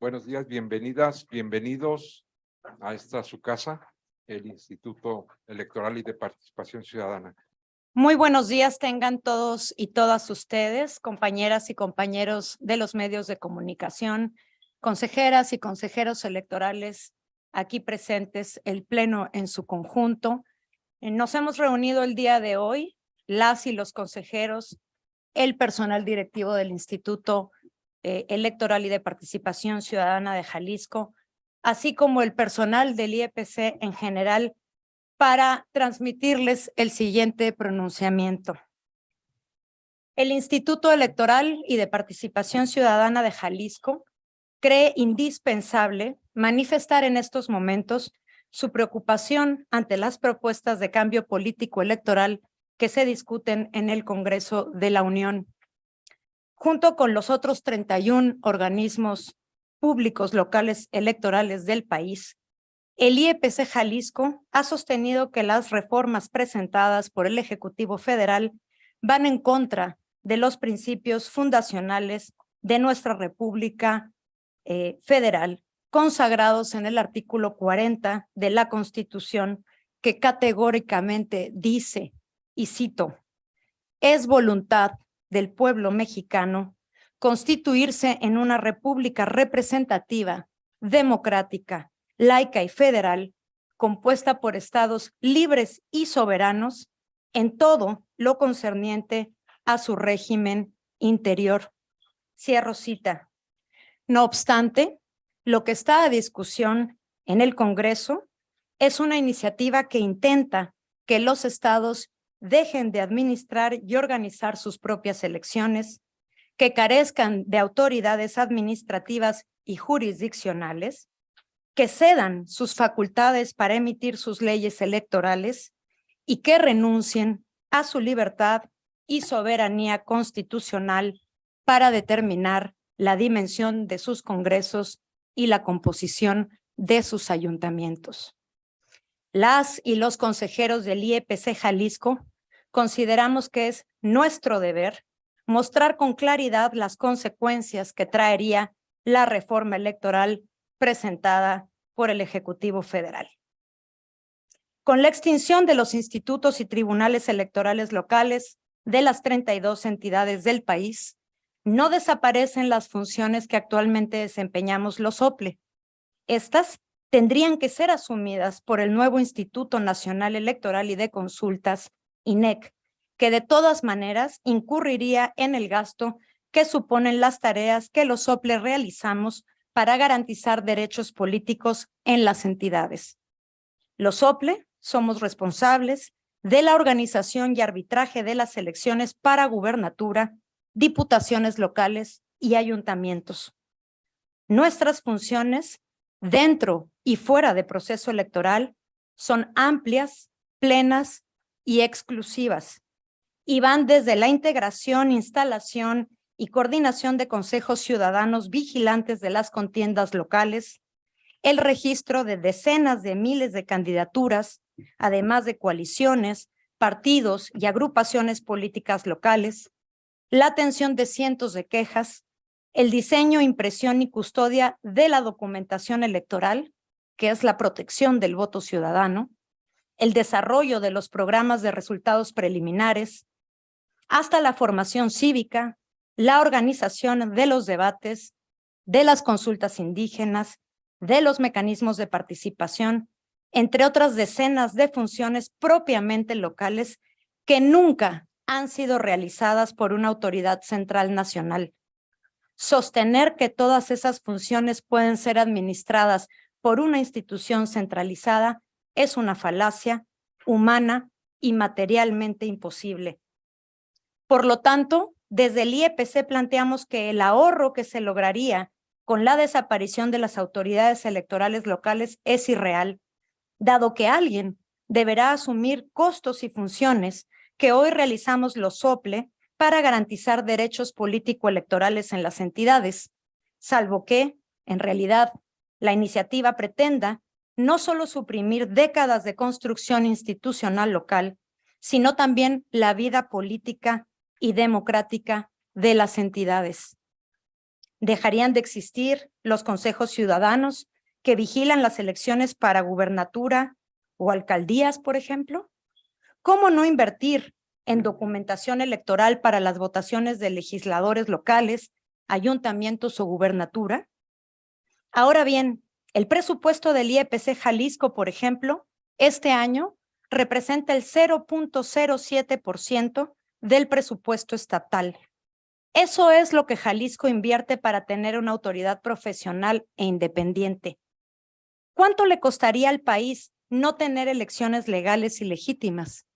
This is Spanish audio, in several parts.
Buenos días, bienvenidas, bienvenidos a esta su casa, el Instituto Electoral y de Participación Ciudadana. Muy buenos días tengan todos y todas ustedes, compañeras y compañeros de los medios de comunicación, consejeras y consejeros electorales aquí presentes, el Pleno en su conjunto. Nos hemos reunido el día de hoy, las y los consejeros, el personal directivo del Instituto Electoral y de Participación Ciudadana de Jalisco, así como el personal del IEPC en general, para transmitirles el siguiente pronunciamiento. El Instituto Electoral y de Participación Ciudadana de Jalisco cree indispensable manifestar en estos momentos su preocupación ante las propuestas de cambio político electoral que se discuten en el Congreso de la Unión. Junto con los otros 31 organismos públicos locales electorales del país, el IEPC Jalisco ha sostenido que las reformas presentadas por el Ejecutivo Federal van en contra de los principios fundacionales de nuestra República Federal, consagrados en el artículo 40 de la Constitución, que categóricamente dice, y cito, es voluntad del pueblo mexicano constituirse en una república representativa, democrática, laica y federal, compuesta por estados libres y soberanos en todo lo concerniente a su régimen interior. Cierro cita. No obstante, lo que está a discusión en el Congreso es una iniciativa que intenta que los estados dejen de administrar y organizar sus propias elecciones, que carezcan de autoridades administrativas y jurisdiccionales, que cedan sus facultades para emitir sus leyes electorales y que renuncien a su libertad y soberanía constitucional para determinar la dimensión de sus congresos y la composición de sus ayuntamientos. Las y los consejeros del IEPC Jalisco consideramos que es nuestro deber mostrar con claridad las consecuencias que traería la reforma electoral presentada por el Ejecutivo Federal. Con la extinción de los institutos y tribunales electorales locales de las 32 entidades del país, no desaparecen las funciones que actualmente desempeñamos los OPLE. Estas tendrían que ser asumidas por el nuevo Instituto Nacional Electoral y de Consultas, INEC, que de todas maneras incurriría en el gasto que suponen las tareas que los OPLE realizamos para garantizar derechos políticos en las entidades. Los OPLE somos responsables de la organización y arbitraje de las elecciones para gubernatura, diputaciones locales y ayuntamientos. Nuestras funciones, dentro y fuera de proceso electoral, son amplias, plenas y exclusivas, y van desde la integración, instalación y coordinación de consejos ciudadanos vigilantes de las contiendas locales, el registro de decenas de miles de candidaturas, además de coaliciones, partidos y agrupaciones políticas locales, la atención de cientos de quejas, el diseño, impresión y custodia de la documentación electoral, que es la protección del voto ciudadano, el desarrollo de los programas de resultados preliminares, hasta la formación cívica, la organización de los debates, de las consultas indígenas, de los mecanismos de participación, entre otras decenas de funciones propiamente locales que nunca han sido realizadas por una autoridad central nacional. Sostener que todas esas funciones pueden ser administradas por una institución centralizada es una falacia humana y materialmente imposible. Por lo tanto, desde el IEPC planteamos que el ahorro que se lograría con la desaparición de las autoridades electorales locales es irreal, dado que alguien deberá asumir costos y funciones que hoy realizamos los OPLE para garantizar derechos político-electorales en las entidades, salvo que, en realidad, la iniciativa pretenda no solo suprimir décadas de construcción institucional local, sino también la vida política y democrática de las entidades. Dejarían de existir los consejos ciudadanos que vigilan las elecciones para gubernatura o alcaldías, por ejemplo? ¿Cómo no invertir en documentación electoral para las votaciones de legisladores locales, ayuntamientos o gubernatura? Ahora bien, el presupuesto del IEPC Jalisco, por ejemplo, este año representa el 0.07% del presupuesto estatal. Eso es lo que Jalisco invierte para tener una autoridad profesional e independiente. ¿Cuánto le costaría al país no tener elecciones legales y legítimas?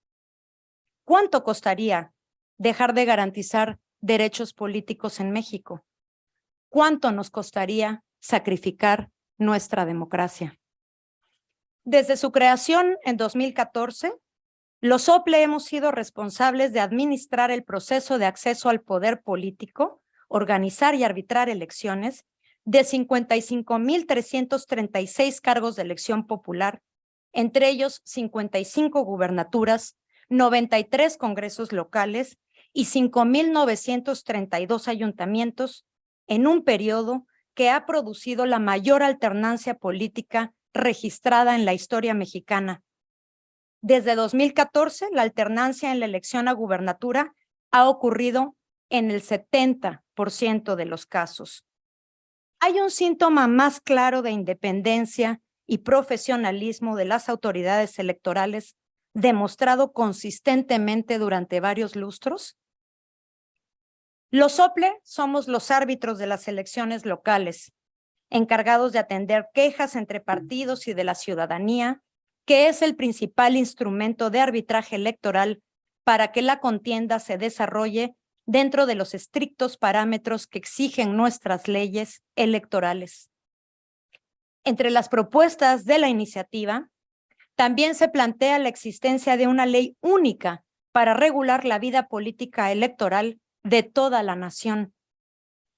¿Cuánto costaría dejar de garantizar derechos políticos en México? ¿Cuánto nos costaría sacrificar nuestra democracia? Desde su creación en 2014, los OPLE hemos sido responsables de administrar el proceso de acceso al poder político, organizar y arbitrar elecciones de 55,336 cargos de elección popular, entre ellos 55 gubernaturas, 93 congresos locales y 5,932 ayuntamientos en un periodo que ha producido la mayor alternancia política registrada en la historia mexicana. Desde 2014, la alternancia en la elección a gubernatura ha ocurrido en el 70% de los casos. Hay un síntoma más claro de independencia y profesionalismo de las autoridades electorales demostrado consistentemente durante varios lustros. Los OPLE somos los árbitros de las elecciones locales, encargados de atender quejas entre partidos y de la ciudadanía, que es el principal instrumento de arbitraje electoral para que la contienda se desarrolle dentro de los estrictos parámetros que exigen nuestras leyes electorales. Entre las propuestas de la iniciativa, también se plantea la existencia de una ley única para regular la vida política electoral de toda la nación.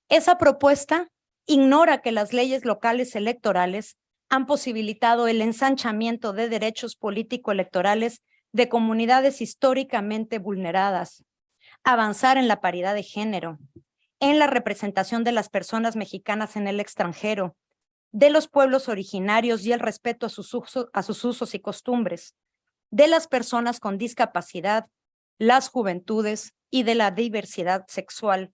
Esa propuesta ignora que las leyes locales electorales han posibilitado el ensanchamiento de derechos político-electorales de comunidades históricamente vulneradas, avanzar en la paridad de género, en la representación de las personas mexicanas en el extranjero, de los pueblos originarios y el respeto a sus usos y costumbres, de las personas con discapacidad, las juventudes y de la diversidad sexual.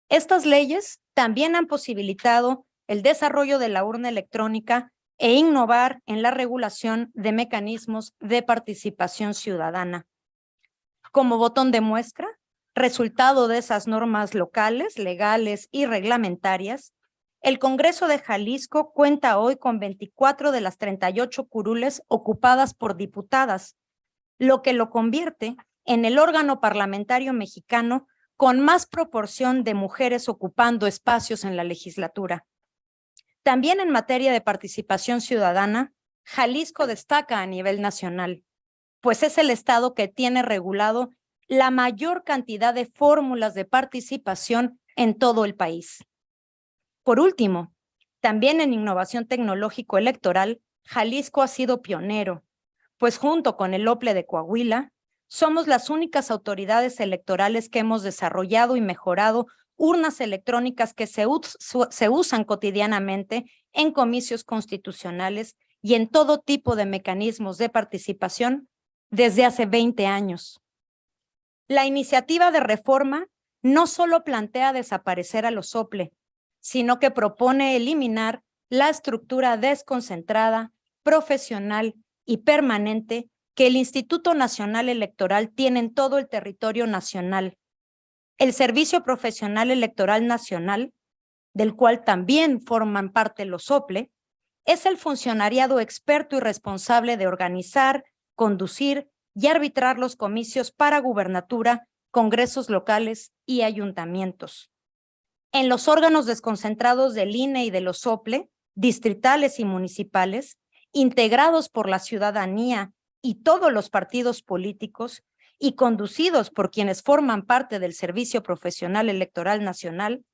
Estas leyes también han posibilitado el desarrollo de la urna electrónica e innovar en la regulación de mecanismos de participación ciudadana. Como botón de muestra, resultado de esas normas locales, legales y reglamentarias, el Congreso de Jalisco cuenta hoy con 24 de las 38 curules ocupadas por diputadas, lo que lo convierte en el órgano parlamentario mexicano con más proporción de mujeres ocupando espacios en la legislatura. También en materia de participación ciudadana, Jalisco destaca a nivel nacional, pues es el estado que tiene regulado la mayor cantidad de fórmulas de participación en todo el país. Por último, también en innovación tecnológico electoral, Jalisco ha sido pionero, pues junto con el OPLE de Coahuila, somos las únicas autoridades electorales que hemos desarrollado y mejorado urnas electrónicas que se usan cotidianamente en comicios constitucionales y en todo tipo de mecanismos de participación desde hace 20 años. La iniciativa de reforma no solo plantea desaparecer a los OPLE, sino que propone eliminar la estructura desconcentrada, profesional y permanente que el Instituto Nacional Electoral tiene en todo el territorio nacional. El Servicio Profesional Electoral Nacional, del cual también forman parte los OPLE, es el funcionariado experto y responsable de organizar, conducir y arbitrar los comicios para gubernatura, congresos locales y ayuntamientos. En los órganos desconcentrados del INE y de los OPLE, distritales y municipales, integrados por la ciudadanía y todos los partidos políticos y conducidos por quienes forman parte del Servicio Profesional Electoral Nacional,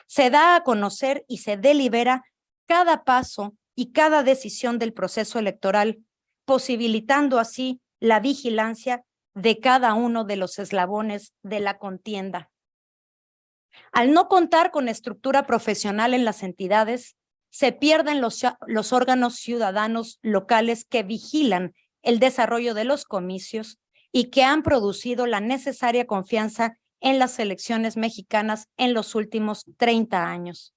se da a conocer y se delibera cada paso y cada decisión del proceso electoral, posibilitando así la vigilancia de cada uno de los eslabones de la contienda. Al no contar con estructura profesional en las entidades, se pierden los órganos ciudadanos locales que vigilan el desarrollo de los comicios y que han producido la necesaria confianza en las elecciones mexicanas en los últimos 30 años.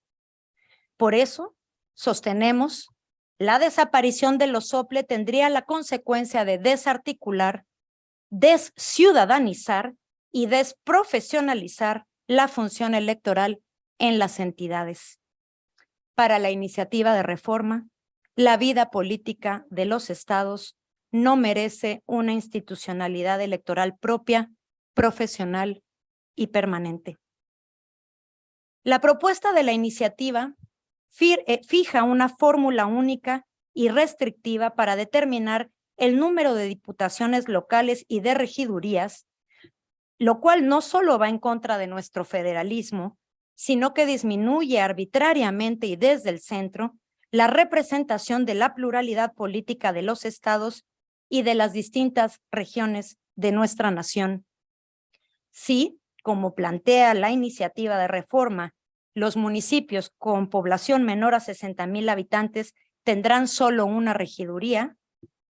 Por eso, sostenemos, la desaparición de los OPLE tendría la consecuencia de desarticular, desciudadanizar y desprofesionalizar la función electoral en las entidades. Para la iniciativa de reforma, la vida política de los estados no merece una institucionalidad electoral propia, profesional y permanente. La propuesta de la iniciativa fija una fórmula única y restrictiva para determinar el número de diputaciones locales y de regidurías, lo cual no solo va en contra de nuestro federalismo, sino que disminuye arbitrariamente y desde el centro la representación de la pluralidad política de los estados y de las distintas regiones de nuestra nación. Sí, como plantea la iniciativa de reforma, los municipios con población menor a 60,000 habitantes tendrán solo una regiduría.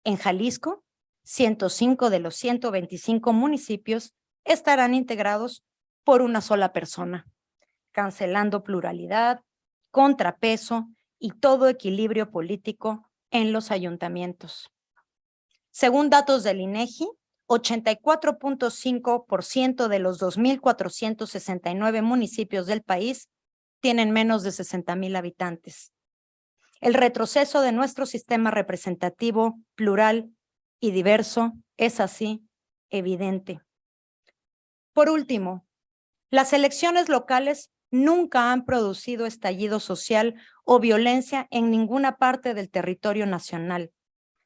En Jalisco, 105 de los 125 municipios estarán integrados por una sola persona, cancelando pluralidad, contrapeso y todo equilibrio político en los ayuntamientos. Según datos del INEGI, 84.5% de los 2,469 municipios del país tienen menos de 60,000 habitantes. El retroceso de nuestro sistema representativo, plural y diverso es así evidente. Por último, las elecciones locales nunca han producido estallido social o violencia en ninguna parte del territorio nacional.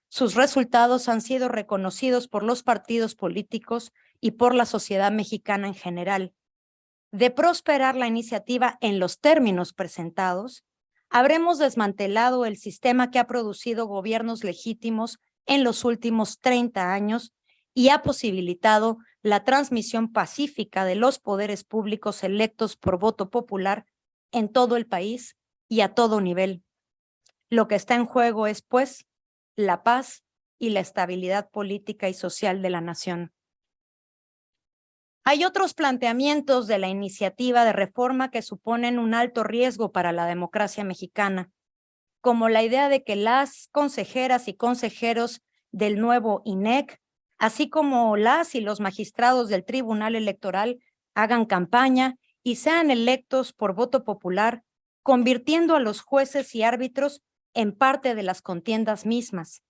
Sus resultados han sido reconocidos por los partidos políticos y por la sociedad mexicana en general. De prosperar la iniciativa en los términos presentados, habremos desmantelado el sistema que ha producido gobiernos legítimos en los últimos 30 años y ha posibilitado la transmisión pacífica de los poderes públicos electos por voto popular en todo el país y a todo nivel. Lo que está en juego es, pues, la paz y la estabilidad política y social de la nación. Hay otros planteamientos de la iniciativa de reforma que suponen un alto riesgo para la democracia mexicana, como la idea de que las consejeras y consejeros del nuevo INEC, así como las y los magistrados del Tribunal Electoral, hagan campaña y sean electos por voto popular, convirtiendo a los jueces y árbitros en parte de las contiendas mismas.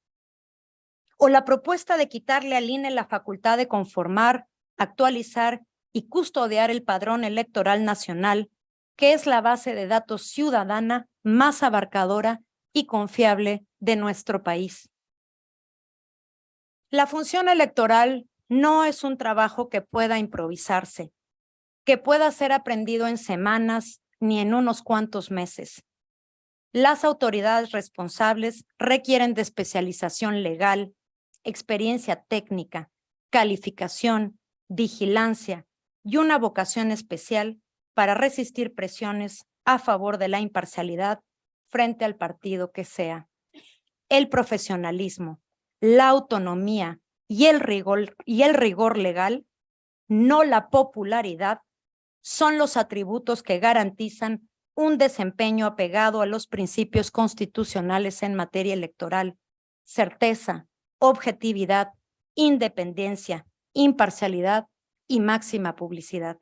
O la propuesta de quitarle al INE la facultad de conformar, actualizar y custodiar el padrón electoral nacional, que es la base de datos ciudadana más abarcadora y confiable de nuestro país. La función electoral no es un trabajo que pueda improvisarse, que pueda ser aprendido en semanas ni en unos cuantos meses. Las autoridades responsables requieren de especialización legal, experiencia técnica, calificación, vigilancia y una vocación especial para resistir presiones a favor de la imparcialidad frente al partido que sea. El profesionalismo, la autonomía y el rigor legal, no la popularidad, son los atributos que garantizan un desempeño apegado a los principios constitucionales en materia electoral: certeza, objetividad, independencia, imparcialidad y máxima publicidad.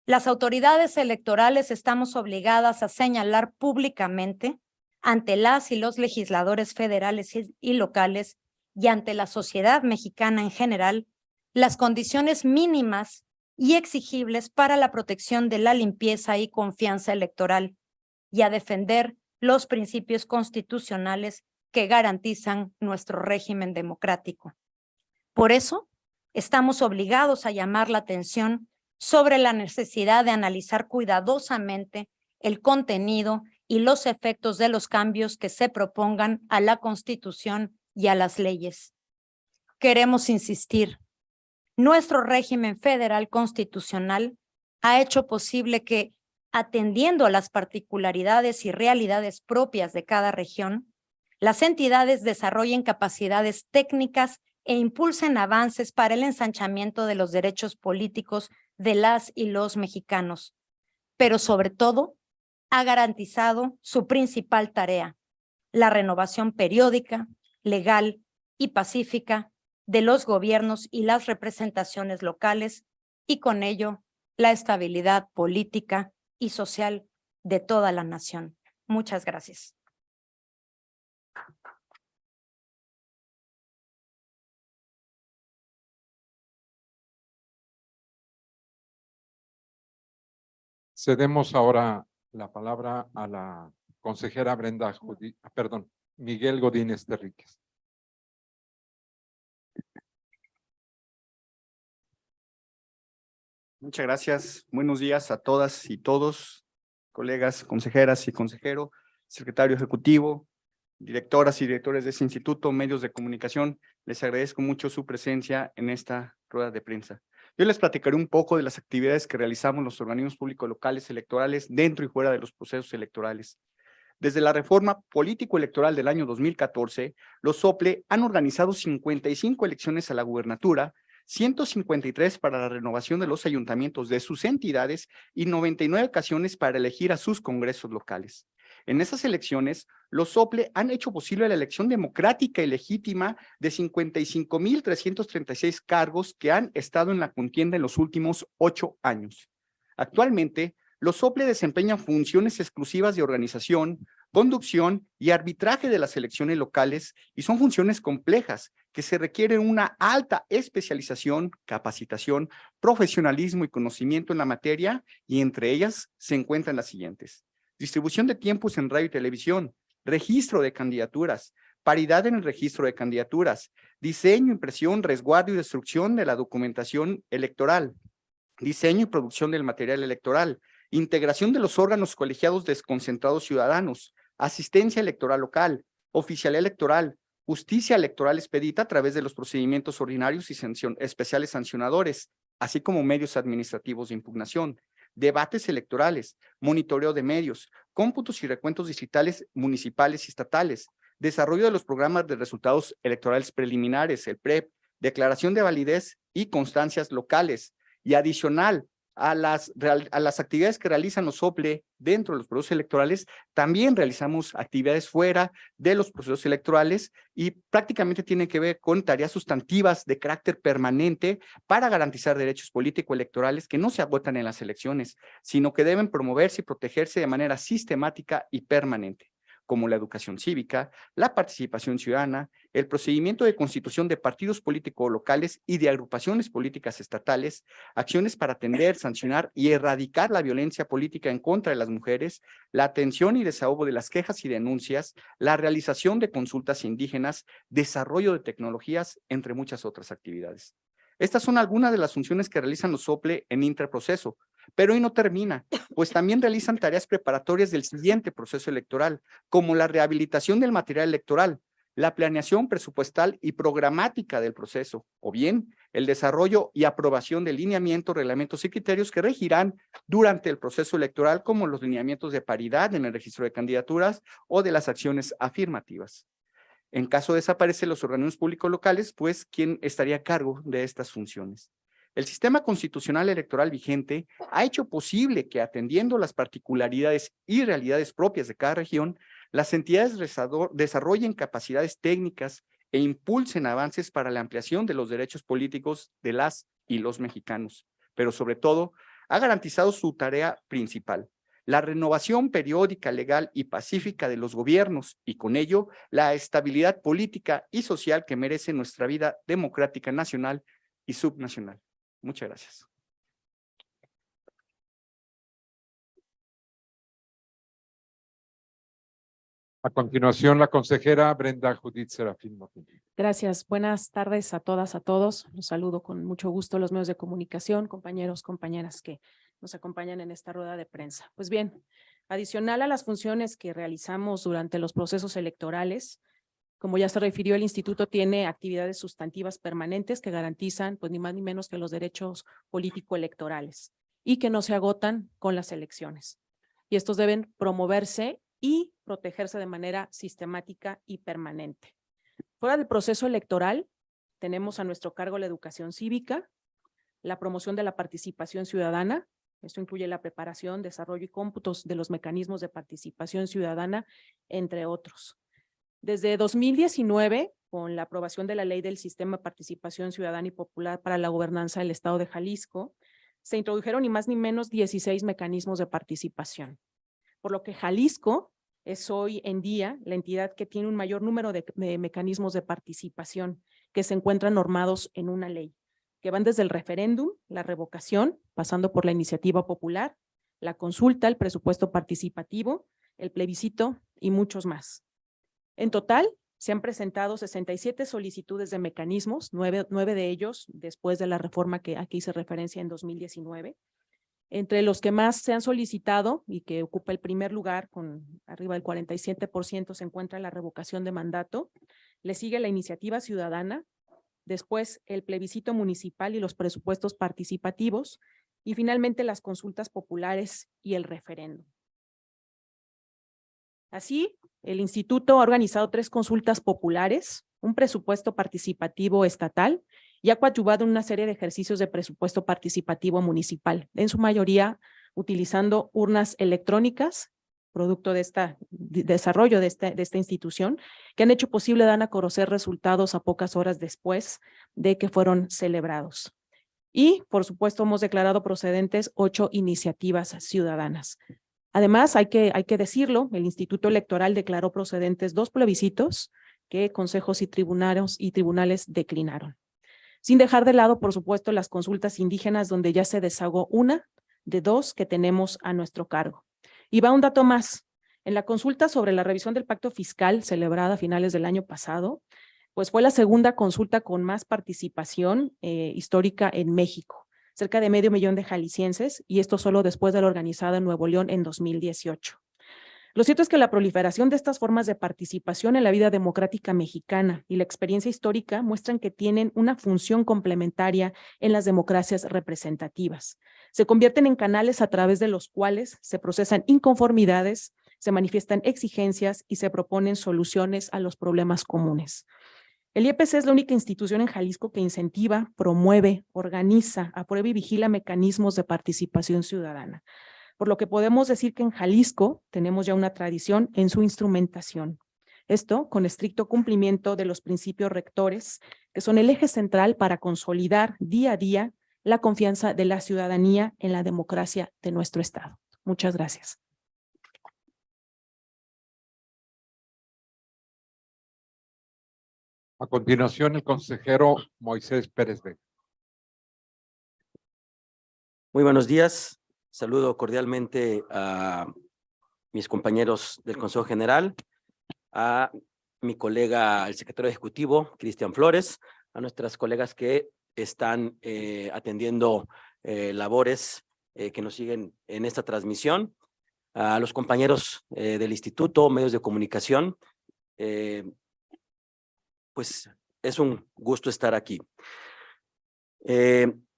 Las autoridades electorales estamos obligadas a señalar públicamente ante las y los legisladores federales y locales y ante la sociedad mexicana en general las condiciones mínimas y exigibles para la protección de la limpieza y confianza electoral y a defender los principios constitucionales que garantizan nuestro régimen democrático. Por eso, estamos obligados a llamar la atención sobre la necesidad de analizar cuidadosamente el contenido y los efectos de los cambios que se propongan a la Constitución y a las leyes. Queremos insistir, nuestro régimen federal constitucional ha hecho posible que, atendiendo a las particularidades y realidades propias de cada región, las entidades desarrollen capacidades técnicas e impulsen avances para el ensanchamiento de los derechos políticos de las y los mexicanos, pero sobre todo ha garantizado su principal tarea, la renovación periódica, legal y pacífica de los gobiernos y las representaciones locales y con ello la estabilidad política y social de toda la nación. Muchas gracias. Cedemos ahora la palabra a la consejera Miguel Godínez Terríquez. Muchas gracias. Buenos días a todas y todos, colegas, consejeras y consejero, secretario ejecutivo, directoras y directores de ese instituto, medios de comunicación. Les agradezco mucho su presencia en esta rueda de prensa. Yo les platicaré un poco de las actividades que realizamos los organismos públicos locales electorales dentro y fuera de los procesos electorales. Desde la reforma político-electoral del año 2014, los SOPLE han organizado 55 elecciones a la gubernatura, 153 para la renovación de los ayuntamientos de sus entidades y 99 ocasiones para elegir a sus congresos locales. En esas elecciones, los SOPLE han hecho posible la elección democrática y legítima de 55,336 cargos que han estado en la contienda en los últimos 8 años. Actualmente, los SOPLE desempeñan funciones exclusivas de organización, conducción y arbitraje de las elecciones locales y son funciones complejas que se requieren una alta especialización, capacitación, profesionalismo y conocimiento en la materia, y entre ellas se encuentran las siguientes: distribución de tiempos en radio y televisión, registro de candidaturas, paridad en el registro de candidaturas, diseño, impresión, resguardo y destrucción de la documentación electoral, diseño y producción del material electoral, integración de los órganos colegiados desconcentrados ciudadanos, asistencia electoral local, oficialía electoral, justicia electoral expedita a través de los procedimientos ordinarios y especiales sancionadores, así como medios administrativos de impugnación, debates electorales, monitoreo de medios, cómputos y recuentos distritales, municipales y estatales, desarrollo de los programas de resultados electorales preliminares, el PREP, declaración de validez y constancias locales, y adicional a las actividades que realizan los SOPLE dentro de los procesos electorales, también realizamos actividades fuera de los procesos electorales y prácticamente tienen que ver con tareas sustantivas de carácter permanente para garantizar derechos político-electorales que no se agotan en las elecciones, sino que deben promoverse y protegerse de manera sistemática y permanente, como la educación cívica, la participación ciudadana, el procedimiento de constitución de partidos políticos locales y de agrupaciones políticas estatales, acciones para atender, sancionar y erradicar la violencia política en contra de las mujeres, la atención y desahogo de las quejas y denuncias, la realización de consultas indígenas, desarrollo de tecnologías, entre muchas otras actividades. Estas son algunas de las funciones que realizan los SOPLE en interproceso, pero hoy no termina, pues también realizan tareas preparatorias del siguiente proceso electoral, como la rehabilitación del material electoral, la planeación presupuestal y programática del proceso, o bien el desarrollo y aprobación de lineamientos, reglamentos y criterios que regirán durante el proceso electoral, como los lineamientos de paridad en el registro de candidaturas o de las acciones afirmativas. En caso de desaparecer los organismos públicos locales, pues, ¿quién estaría a cargo de estas funciones? El sistema constitucional electoral vigente ha hecho posible que, atendiendo las particularidades y realidades propias de cada región, las entidades desarrollen capacidades técnicas e impulsen avances para la ampliación de los derechos políticos de las y los mexicanos, pero sobre todo ha garantizado su tarea principal: la renovación periódica, legal y pacífica de los gobiernos y con ello la estabilidad política y social que merece nuestra vida democrática nacional y subnacional. Muchas gracias. A continuación, la consejera Brenda Judith Serafín Motín. Gracias. Buenas tardes a todas, a todos. Los saludo con mucho gusto a los medios de comunicación, compañeros, compañeras que nos acompañan en esta rueda de prensa. Pues bien, adicional a las funciones que realizamos durante los procesos electorales, como ya se refirió, el instituto tiene actividades sustantivas permanentes que garantizan, pues, ni más ni menos que los derechos político-electorales. y que no se agotan con las elecciones. Y estos deben promoverse y protegerse de manera sistemática y permanente. Fuera del proceso electoral, tenemos a nuestro cargo la educación cívica, la promoción de la participación ciudadana. Esto incluye la preparación, desarrollo y cómputos de los mecanismos de participación ciudadana, entre otros. Desde 2019, con la aprobación de la Ley del Sistema de Participación Ciudadana y Popular para la Gobernanza del Estado de Jalisco, se introdujeron ni más ni menos 16 mecanismos de participación, por lo que Jalisco es hoy en día la entidad que tiene un mayor número de mecanismos de participación que se encuentran normados en una ley, que van desde el referéndum, la revocación, pasando por la iniciativa popular, la consulta, el presupuesto participativo, el plebiscito y muchos más. En total, se han presentado 67 solicitudes de mecanismos, 9 de ellos después de la reforma que aquí hice referencia en 2019. Entre los que más se han solicitado y que ocupa el primer lugar con arriba del 47% se encuentra la revocación de mandato, le sigue la iniciativa ciudadana, después el plebiscito municipal y los presupuestos participativos y finalmente las consultas populares y el referéndum. Así, el instituto ha organizado 3 consultas populares, un presupuesto participativo estatal y ha coadyuvado en una serie de ejercicios de presupuesto participativo municipal, en su mayoría utilizando urnas electrónicas, producto de este desarrollo de esta institución, que han hecho posible dar a conocer resultados a pocas horas después de que fueron celebrados. Y, por supuesto, hemos declarado procedentes 8 iniciativas ciudadanas. Además, hay que decirlo, el Instituto Electoral declaró procedentes 2 plebiscitos que consejos y tribunales declinaron. Sin dejar de lado, por supuesto, las consultas indígenas, donde ya se desahogó una de 2 que tenemos a nuestro cargo. Y va un dato más. En la consulta sobre la revisión del pacto fiscal celebrada a finales del año pasado, pues fue la segunda consulta con más participación histórica en México, cerca de 500,000 de jaliscienses, y esto solo después de la organizada en Nuevo León en 2018. Lo cierto es que la proliferación de estas formas de participación en la vida democrática mexicana y la experiencia histórica muestran que tienen una función complementaria en las democracias representativas. Se convierten en canales a través de los cuales se procesan inconformidades, se manifiestan exigencias y se proponen soluciones a los problemas comunes. El IEPC es la única institución en Jalisco que incentiva, promueve, organiza, aprueba y vigila mecanismos de participación ciudadana, por lo que podemos decir que en Jalisco tenemos ya una tradición en su instrumentación. Esto con estricto cumplimiento de los principios rectores, que son el eje central para consolidar día a día la confianza de la ciudadanía en la democracia de nuestro Estado. Muchas gracias. A continuación, el consejero Moisés Pérez Vega. Muy buenos días. Saludo cordialmente a mis compañeros del Consejo General, a mi colega, el secretario ejecutivo, Cristian Flores, a nuestras colegas que están atendiendo labores que nos siguen en esta transmisión, a los compañeros del instituto, medios de comunicación. Pues es un gusto estar aquí.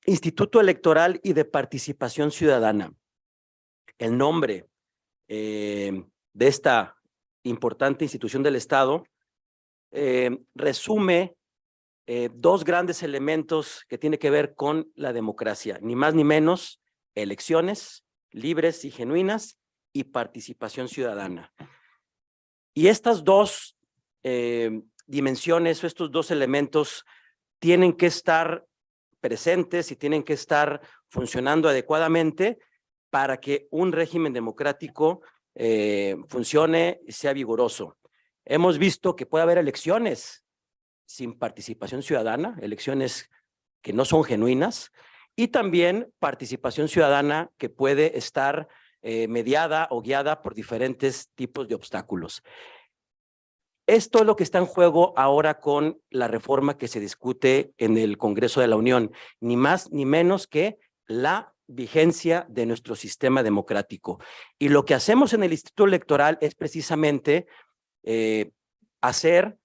Instituto Electoral y de Participación Ciudadana. El nombre de esta importante institución del Estado resume 2 grandes elementos que tienen que ver con la democracia, ni más ni menos, elecciones libres y genuinas y participación ciudadana. Y estas 2 dimensiones o estos 2 elementos tienen que estar presentes y tienen que estar funcionando adecuadamente para que un régimen democrático funcione y sea vigoroso. Hemos visto que puede haber elecciones sin participación ciudadana, elecciones que no son genuinas, y también participación ciudadana que puede estar mediada o guiada por diferentes tipos de obstáculos. Esto es lo que está en juego ahora con la reforma que se discute en el Congreso de la Unión, ni más ni menos que la vigencia de nuestro sistema democrático. Y lo que hacemos en el Instituto Electoral es precisamente hacer,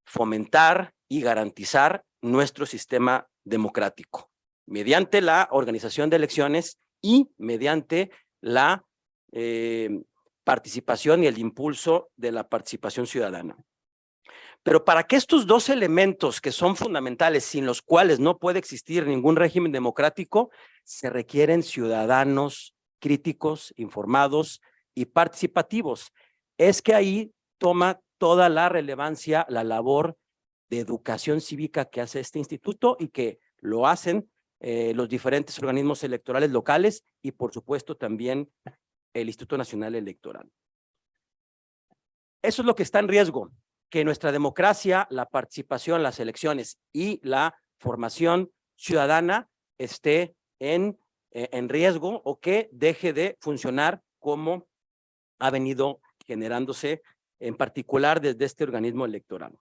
fomentar y garantizar nuestro sistema democrático mediante la organización de elecciones y mediante la participación y el impulso de la participación ciudadana. Pero para que estos dos elementos que son fundamentales, sin los cuales no puede existir ningún régimen democrático, se requieren ciudadanos críticos, informados y participativos. Es que ahí toma toda la relevancia la labor de educación cívica que hace este instituto y que lo hacen los diferentes organismos electorales locales y por supuesto también el Instituto Nacional Electoral. Eso es lo que está en riesgo, que nuestra democracia, la participación, las elecciones y la formación ciudadana esté en riesgo o que deje de funcionar como ha venido generándose en particular desde este organismo electoral.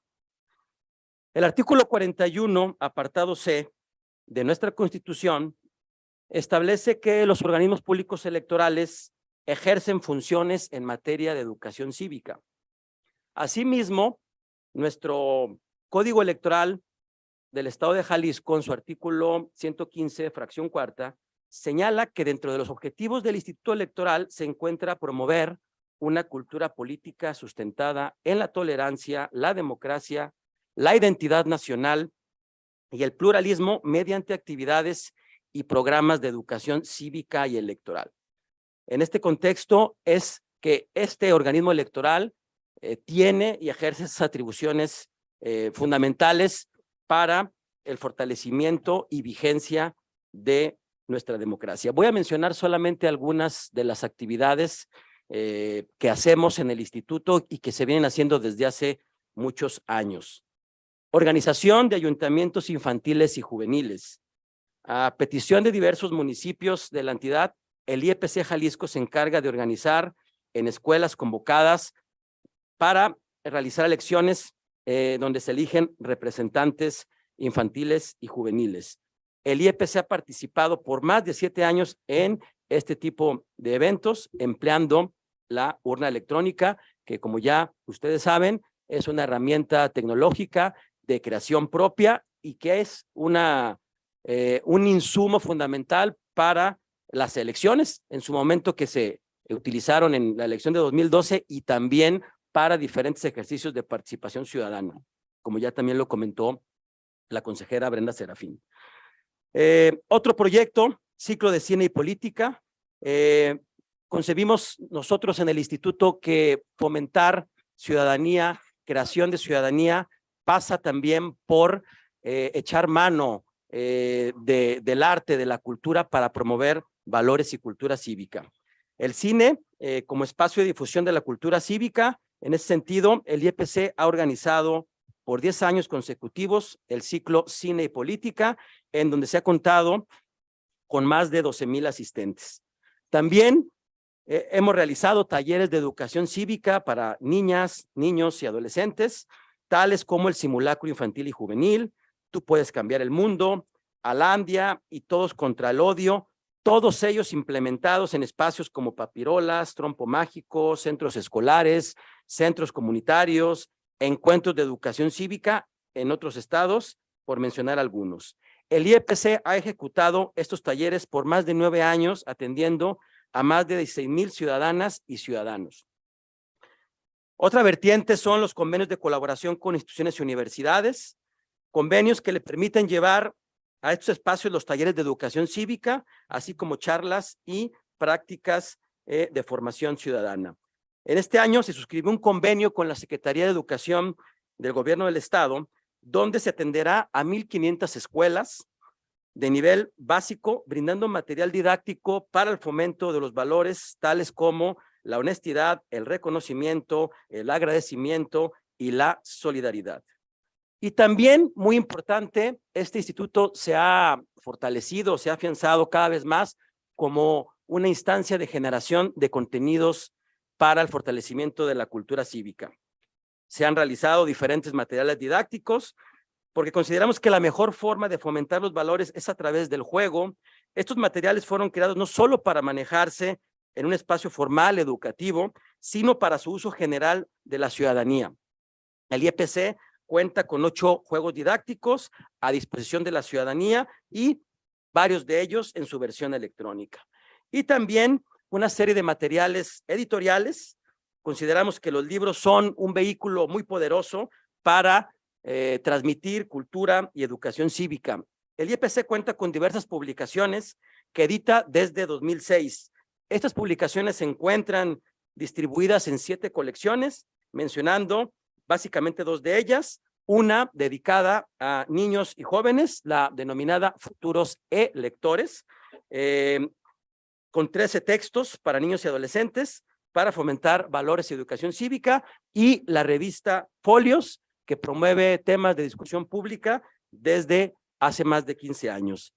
El artículo 41, apartado C de nuestra Constitución, establece que los organismos públicos electorales ejercen funciones en materia de educación cívica. Asimismo, nuestro Código Electoral del Estado de Jalisco, en su artículo 115, fracción cuarta, señala que dentro de los objetivos del Instituto Electoral se encuentra promover una cultura política sustentada en la tolerancia, la democracia, la identidad nacional y el pluralismo mediante actividades y programas de educación cívica y electoral. En este contexto es que este organismo electoral tiene y ejerce esas atribuciones fundamentales para el fortalecimiento y vigencia de nuestra democracia. Voy a mencionar solamente algunas de las actividades que hacemos en el instituto y que se vienen haciendo desde hace muchos años. Organización de ayuntamientos infantiles y juveniles. A petición de diversos municipios de la entidad, el IEPC Jalisco se encarga de organizar en escuelas convocadas para realizar elecciones donde se eligen representantes infantiles y juveniles. El IEPC ha participado por más de 7 años en este tipo de eventos, empleando la urna electrónica, que como ya ustedes saben, es una herramienta tecnológica de creación propia y que es un insumo fundamental para las elecciones, en su momento que se utilizaron en la elección de 2012 y también para diferentes ejercicios de participación ciudadana, como ya también lo comentó la consejera Brenda Serafín. Otro proyecto, ciclo de cine y política. Concebimos nosotros en el instituto que fomentar ciudadanía, creación de ciudadanía, pasa también por echar mano del arte, de la cultura para promover valores y cultura cívica. El cine como espacio de difusión de la cultura cívica, en ese sentido, el IEPC ha organizado por 10 años consecutivos el ciclo Cine y Política, en donde se ha contado con más de 12,000 asistentes. También hemos realizado talleres de educación cívica para niñas, niños y adolescentes, tales como el simulacro infantil y juvenil, Tú puedes cambiar el mundo, Alandia y Todos contra el odio, todos ellos implementados en espacios como papirolas, trompo mágico, centros escolares, centros comunitarios, encuentros de educación cívica en otros estados, por mencionar algunos. El IEPC ha ejecutado estos talleres por más de 9 años, atendiendo a más de 16,000 ciudadanas y ciudadanos. Otra vertiente son los convenios de colaboración con instituciones y universidades, convenios que le permiten llevar a estos espacios los talleres de educación cívica, así como charlas y prácticas de formación ciudadana. En este año se suscribió un convenio con la Secretaría de Educación del Gobierno del Estado, donde se atenderá a 1,500 escuelas de nivel básico, brindando material didáctico para el fomento de los valores tales como la honestidad, el reconocimiento, el agradecimiento y la solidaridad. Y también, muy importante, este instituto se ha fortalecido, se ha afianzado cada vez más como una instancia de generación de contenidos para el fortalecimiento de la cultura cívica. Se han realizado diferentes materiales didácticos porque consideramos que la mejor forma de fomentar los valores es a través del juego. Estos materiales fueron creados no solo para manejarse en un espacio formal educativo, sino para su uso general de la ciudadanía. El IEPC cuenta con 8 juegos didácticos a disposición de la ciudadanía y varios de ellos en su versión electrónica. y también una serie de materiales editoriales. Consideramos que los libros son un vehículo muy poderoso para transmitir cultura y educación cívica. El IEPC cuenta con diversas publicaciones que edita desde 2006. Estas publicaciones se encuentran distribuidas en 7 colecciones, mencionando básicamente 2 de ellas. Una dedicada a niños y jóvenes, la denominada Futuros e-Lectores, con 13 textos para niños y adolescentes para fomentar valores y educación cívica, y la revista Folios, que promueve temas de discusión pública desde hace más de 15 años.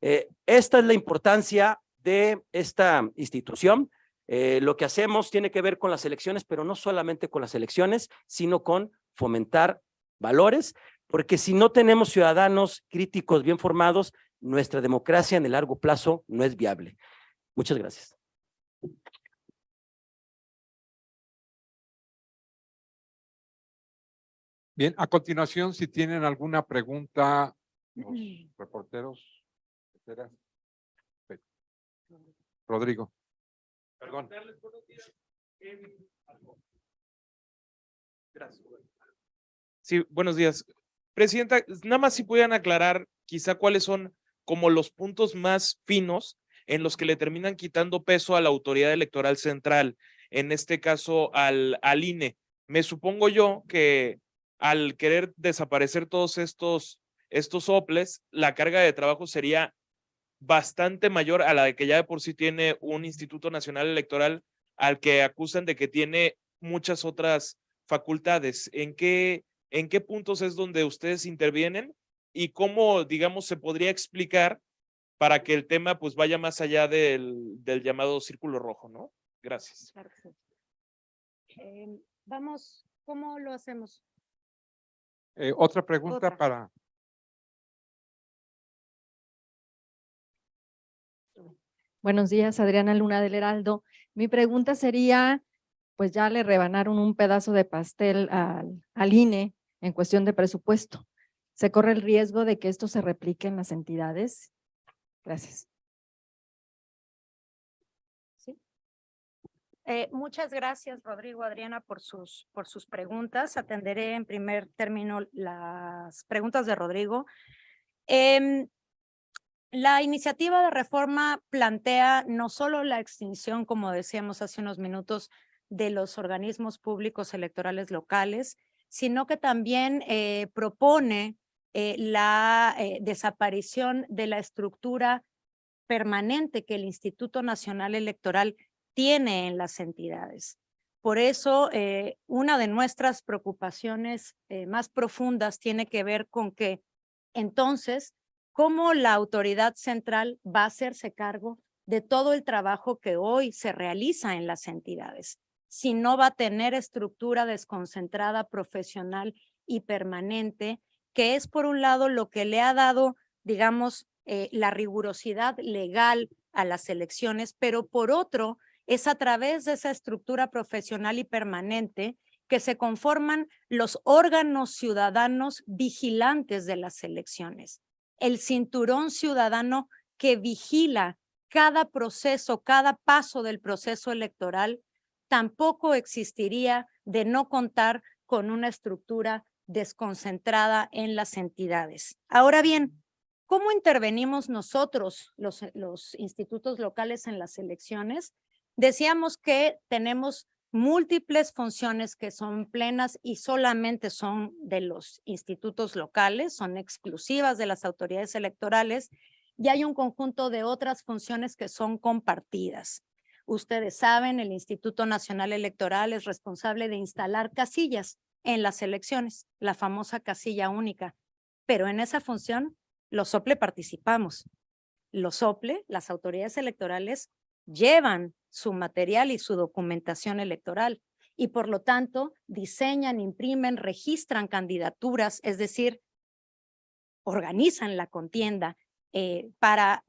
Esta es la importancia de esta institución. Lo que hacemos tiene que ver con las elecciones, pero no solamente con las elecciones, sino con fomentar valores, porque si no tenemos ciudadanos críticos bien formados, nuestra democracia en el largo plazo no es viable. Muchas gracias. Bien, a continuación, si tienen alguna pregunta, los reporteros. Rodrigo. Perdón. Gracias. Sí, buenos días. Presidenta, nada más si pudieran aclarar quizá cuáles son como los puntos más finos en los que le terminan quitando peso a la autoridad electoral central, en este caso al INE. Me supongo yo que al querer desaparecer todos estos soples, la carga de trabajo sería bastante mayor a la de que ya de por sí tiene un Instituto Nacional Electoral, al que acusan de que tiene muchas otras facultades. ¿En qué puntos es donde ustedes intervienen y cómo, digamos, se podría explicar para que el tema pues vaya más allá del llamado círculo rojo, ¿no? Gracias. Claro que sí. Vamos, ¿cómo lo hacemos? Otra pregunta Otra. para. Buenos días, Adriana Luna del Heraldo. Mi pregunta sería, pues ya le rebanaron un pedazo de pastel al INE en cuestión de presupuesto. ¿Se corre el riesgo de que esto se replique en las entidades? Gracias. ¿Sí? Muchas gracias, Rodrigo, Adriana, por sus preguntas. Atenderé en primer término las preguntas de Rodrigo. La iniciativa de reforma plantea no solo la extinción, como decíamos hace unos minutos, de los organismos públicos electorales locales, sino que también propone la desaparición de la estructura permanente que el Instituto Nacional Electoral tiene en las entidades. Por eso, una de nuestras preocupaciones más profundas tiene que ver con que entonces, ¿cómo la autoridad central va a hacerse cargo de todo el trabajo que hoy se realiza en las entidades? Si no va a tener estructura desconcentrada, profesional y permanente, que es por un lado lo que le ha dado, digamos, la rigurosidad legal a las elecciones, pero por otro, es a través de esa estructura profesional y permanente que se conforman los órganos ciudadanos vigilantes de las elecciones. El cinturón ciudadano que vigila cada proceso, cada paso del proceso electoral, tampoco existiría de no contar con una estructura desconcentrada en las entidades. Ahora bien, ¿cómo intervenimos nosotros, los institutos locales en las elecciones? Decíamos que tenemos múltiples funciones que son plenas y solamente son de los institutos locales, son exclusivas de las autoridades electorales, y hay un conjunto de otras funciones que son compartidas. Ustedes saben, el Instituto Nacional Electoral es responsable de instalar casillas en las elecciones, la famosa casilla única, pero en esa función los SOPLE participamos. Los SOPLE, las autoridades electorales, llevan su material y su documentación electoral y por lo tanto diseñan, imprimen, registran candidaturas, es decir, organizan la contienda para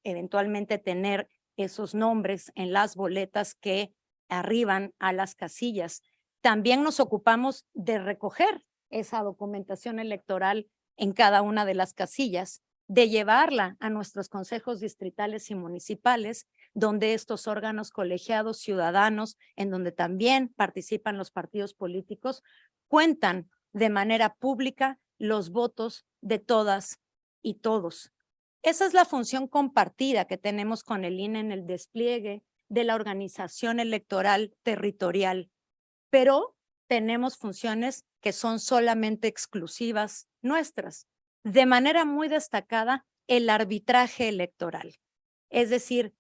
eventualmente tener esos nombres en las boletas que arriban a las casillas. También nos ocupamos de recoger esa documentación electoral en cada una de las casillas, de llevarla a nuestros consejos distritales y municipales, donde estos órganos colegiados ciudadanos, en donde también participan los partidos políticos, cuentan de manera pública los votos de todas y todos. Esa es la función compartida que tenemos con el INE en el despliegue de la organización electoral territorial, pero tenemos funciones que son solamente exclusivas nuestras. De manera muy destacada, el arbitraje electoral. Es decir,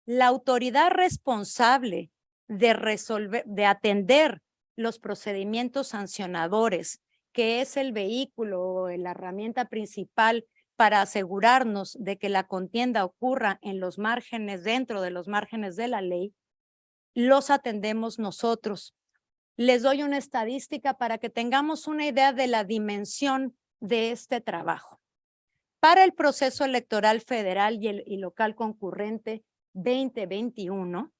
la autoridad responsable de resolver, de atender los procedimientos sancionadores, que es el vehículo o la herramienta principal para asegurarnos de que la contienda ocurra en los márgenes, dentro de los márgenes de la ley, los atendemos nosotros. Les doy una estadística para que tengamos una idea de la dimensión de este trabajo. Para el proceso electoral federal y local concurrente 2021,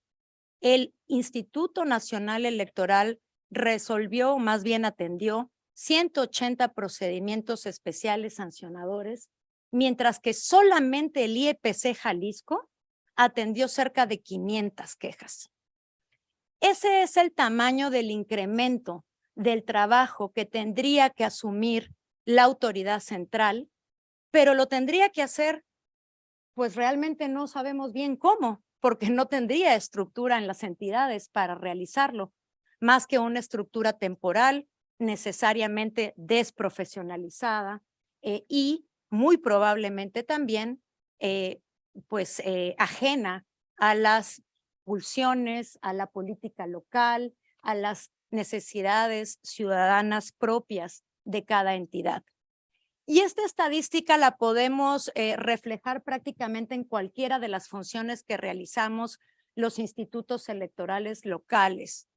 el Instituto Nacional Electoral resolvió, o más bien atendió, 180 procedimientos especiales sancionadores, mientras que solamente el IEPC Jalisco atendió cerca de 500 quejas. Ese es el tamaño del incremento del trabajo que tendría que asumir la autoridad central, pero lo tendría que hacer, pues realmente no sabemos bien cómo, porque no tendría estructura en las entidades para realizarlo, más que una estructura temporal, necesariamente desprofesionalizada y muy probablemente también ajena a las pulsiones, a la política local, a las necesidades ciudadanas propias de cada entidad. Y esta estadística la podemos reflejar prácticamente en cualquiera de las funciones que realizamos los institutos electorales locales.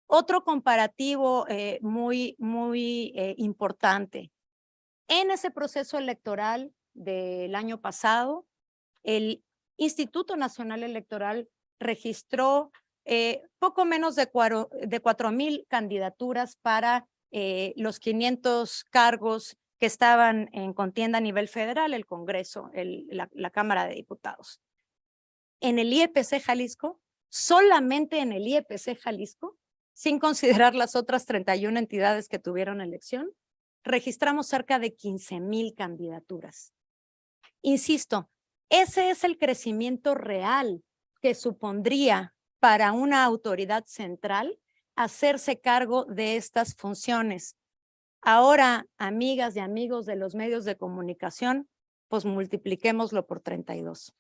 Otro comparativo muy importante. En ese proceso electoral del año pasado, el Instituto Nacional Electoral registró poco menos de 4,000 candidaturas para los 500 cargos que estaban en contienda a nivel federal, el Congreso, la Cámara de Diputados. En el IEPC Jalisco, solamente en el IEPC Jalisco, sin considerar las otras 31 entidades que tuvieron elección, registramos cerca de 15,000 candidaturas. Insisto, ese es el crecimiento real que supondría para una autoridad central hacerse cargo de estas funciones. Ahora, amigas y amigos de los medios de comunicación, pues multipliquémoslo por 32.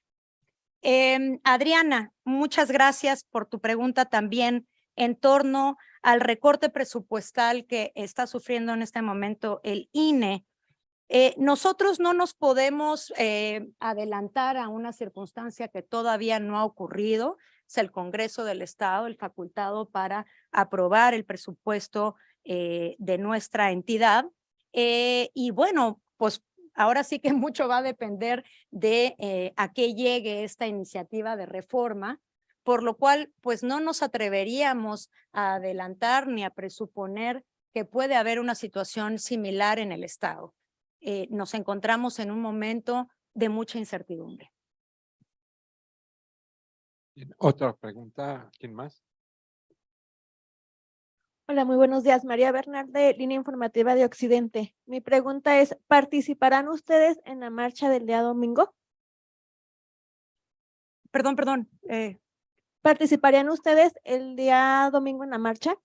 Adriana, muchas gracias por tu pregunta también en torno al recorte presupuestal que está sufriendo en este momento el INE. Nosotros no nos podemos adelantar a una circunstancia que todavía no ha ocurrido. Es el Congreso del Estado el facultado para aprobar el presupuesto de nuestra entidad. Y bueno, pues ahora sí que mucho va a depender de a qué llegue esta iniciativa de reforma, por lo cual pues no nos atreveríamos a adelantar ni a presuponer que puede haber una situación similar en el Estado. Nos encontramos en un momento de mucha incertidumbre. Otra pregunta, ¿quién más? Hola, muy buenos días. María Bernal de Línea Informativa de Occidente. Mi pregunta es, ¿participarán ustedes en la marcha del día domingo? Perdón. ¿Participarían ustedes el día domingo en la marcha?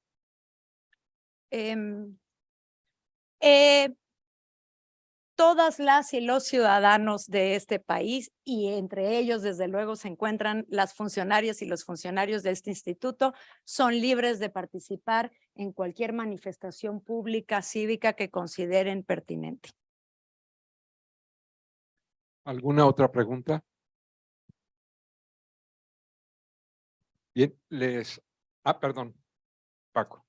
Todas las y los ciudadanos de este país, y entre ellos, desde luego, se encuentran las funcionarias y los funcionarios de este instituto, son libres de participar en cualquier manifestación pública, cívica que consideren pertinente. ¿Alguna otra pregunta? Bien, perdón, Paco.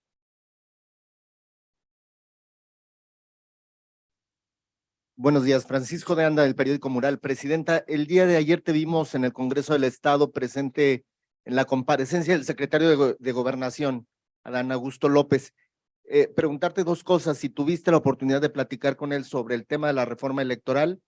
Buenos días, Francisco de Anda, del periódico Mural. Presidenta, el día de ayer te vimos en el Congreso del Estado presente en la comparecencia del secretario de Gobernación, Adán Augusto López. Preguntarte dos cosas, si tuviste la oportunidad de platicar con él sobre el tema de la reforma electoral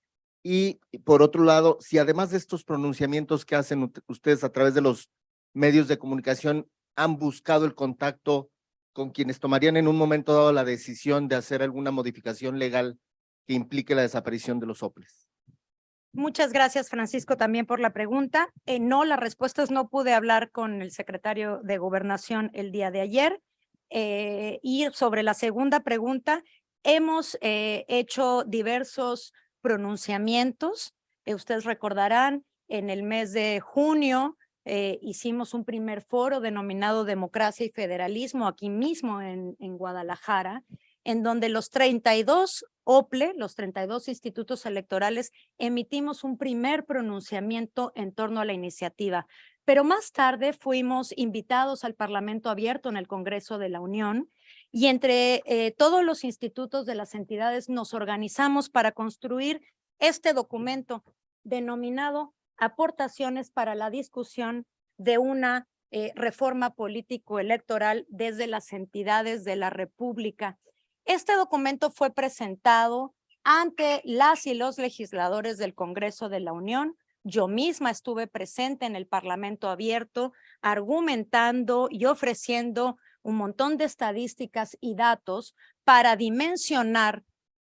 Y por otro lado, si además de estos pronunciamientos que hacen ustedes a través de los medios de comunicación, han buscado el contacto con quienes tomarían en un momento dado la decisión de hacer alguna modificación legal que implique la desaparición de los soples. Muchas gracias, Francisco, también por la pregunta. No, la respuesta es no pude hablar con el secretario de Gobernación el día de ayer. Y sobre la segunda pregunta, hemos hecho diversos pronunciamientos. Ustedes recordarán, en el mes de junio hicimos un primer foro denominado Democracia y Federalismo aquí mismo en Guadalajara, en donde los 32 OPLE, los 32 institutos electorales, emitimos un primer pronunciamiento en torno a la iniciativa. Pero más tarde fuimos invitados al Parlamento Abierto en el Congreso de la Unión y entre todos los institutos de las entidades nos organizamos para construir este documento denominado Aportaciones para la discusión de una reforma político-electoral desde las entidades de la República. Este documento fue presentado ante las y los legisladores del Congreso de la Unión. Yo misma estuve presente en el Parlamento Abierto, argumentando y ofreciendo un montón de estadísticas y datos para dimensionar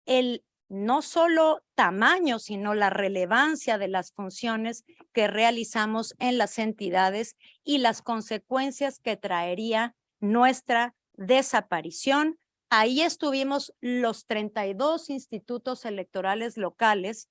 el no solo tamaño, sino la relevancia de las funciones que realizamos en las entidades y las consecuencias que traería nuestra desaparición. Ahí estuvimos los 32 institutos electorales locales,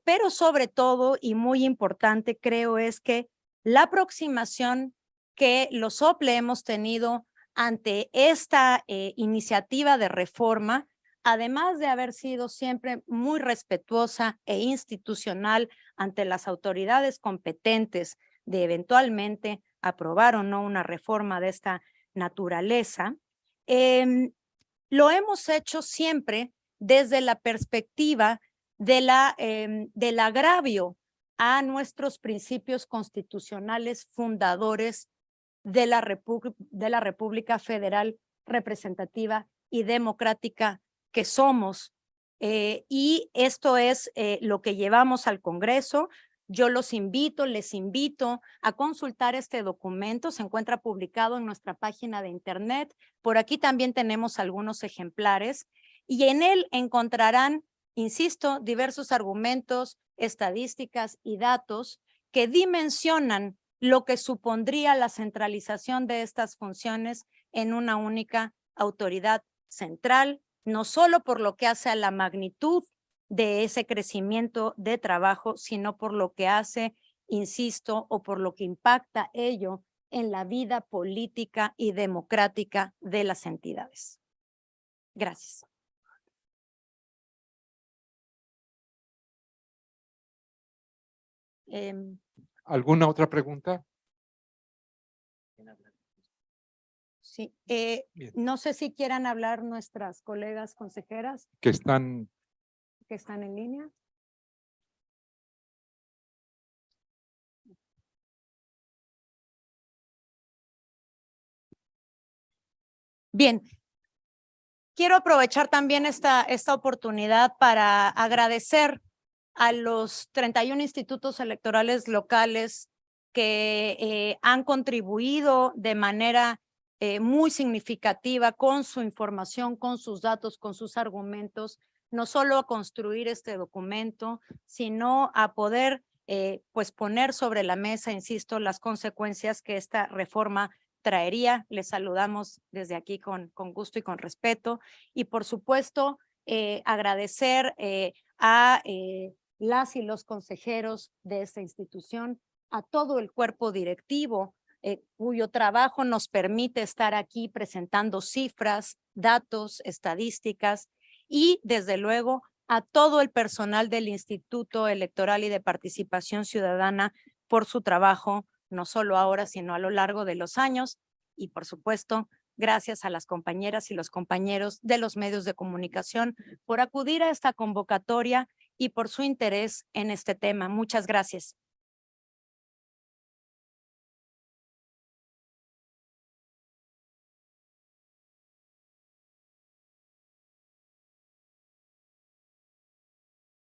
pero sobre todo, y muy importante creo, es que la aproximación que los OPLE hemos tenido ante esta iniciativa de reforma, además de haber sido siempre muy respetuosa e institucional ante las autoridades competentes de eventualmente aprobar o no una reforma de esta naturaleza, lo hemos hecho siempre desde la perspectiva del agravio a nuestros principios constitucionales fundadores de la República Federal representativa y democrática que somos. Y esto es lo que llevamos al Congreso. Yo les invito a consultar este documento. Se encuentra publicado en nuestra página de internet. Por aquí también tenemos algunos ejemplares y en él encontrarán, insisto, diversos argumentos, estadísticas y datos que dimensionan lo que supondría la centralización de estas funciones en una única autoridad central, no solo por lo que hace a la magnitud de ese crecimiento de trabajo, sino por lo que hace, insisto, o por lo que impacta ello en la vida política y democrática de las entidades. Gracias. ¿Alguna otra pregunta? Sí, Bien. no sé si quieran hablar nuestras colegas consejeras Que están en línea. Bien, quiero aprovechar también esta oportunidad para agradecer a los 31 institutos electorales locales que han contribuido de manera muy significativa con su información, con sus datos, con sus argumentos, no solo a construir este documento, sino a poder pues poner sobre la mesa, insisto, las consecuencias que esta reforma traería. Les saludamos desde aquí con gusto y con respeto. Y por supuesto, agradecer a las y los consejeros de esta institución, a todo el cuerpo directivo, cuyo trabajo nos permite estar aquí presentando cifras, datos, estadísticas y desde luego a todo el personal del Instituto Electoral y de Participación Ciudadana por su trabajo, no solo ahora, sino a lo largo de los años. Y por supuesto, gracias a las compañeras y los compañeros de los medios de comunicación por acudir a esta convocatoria y por su interés en este tema. Muchas gracias.